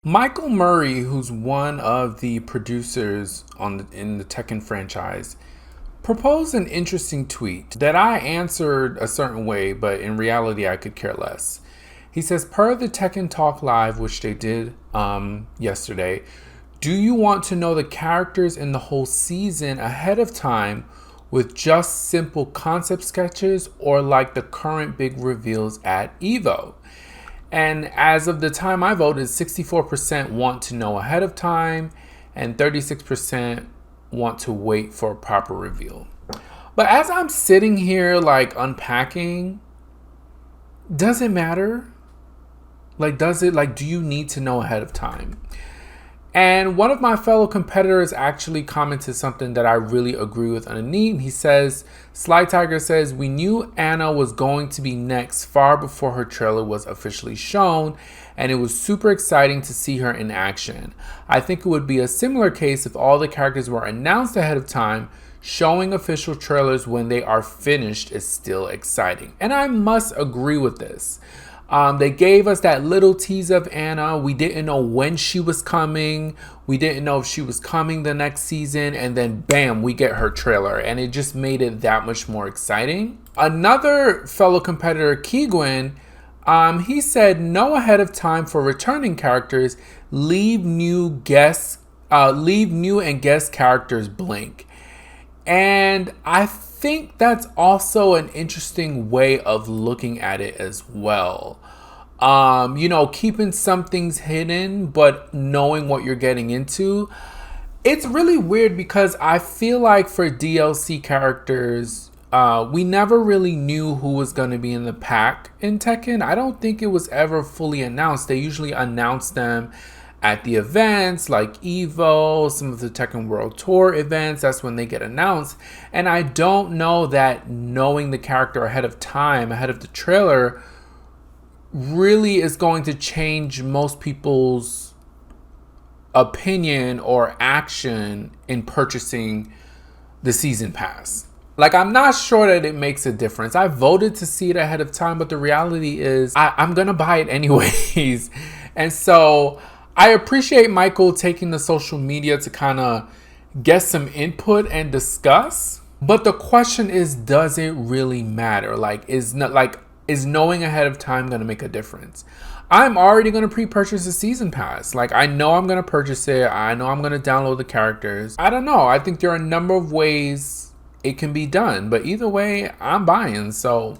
Michael Murray, who's one of the producers in the Tekken franchise, proposed an interesting tweet that I answered a certain way, but in reality, I could care less. He says, per the Tekken Talk Live, which they did yesterday, do you want to know the characters in the whole season ahead of time with just simple concept sketches, or like the current big reveals at EVO? And as of the time I voted, 64% want to know ahead of time and 36% want to wait for a proper reveal. But as I'm sitting here like unpacking, does it matter? Do you need to know ahead of time? And one of my fellow competitors actually commented something that I really agree with underneath. He says, Sly Tiger says, we knew Anna was going to be next far before her trailer was officially shown, and it was super exciting to see her in action. I think it would be a similar case if all the characters were announced ahead of time. Showing official trailers when they are finished is still exciting. And I must agree with this. They gave us that little tease of Anna. We didn't know when she was coming. We didn't know if she was coming the next season. And then bam, we get her trailer. And it just made it that much more exciting. Another fellow competitor, Keegwin, he said, know ahead of time for returning characters. Leave new and guest characters blank. And I think that's also an interesting way of looking at it as well. Keeping some things hidden, but knowing what you're getting into. It's really weird because I feel like for DLC characters, we never really knew who was going to be in the pack in Tekken. I don't think it was ever fully announced. They usually announce them at the events like EVO, some of the Tekken World Tour events. That's when they get announced. And I don't know that knowing the character ahead of time, ahead of the trailer, really is going to change most people's opinion or action in purchasing the season pass. Like, I'm not sure that it makes a difference. I voted to see it ahead of time, but the reality is I'm going to buy it anyways. And so I appreciate Michael taking the social media to kind of get some input and discuss. But the question is, does it really matter? Is knowing ahead of time going to make a difference? I'm already going to pre-purchase the season pass. I know I'm going to purchase it. I know I'm going to download the characters. I don't know. I think there are a number of ways it can be done. But either way, I'm buying. So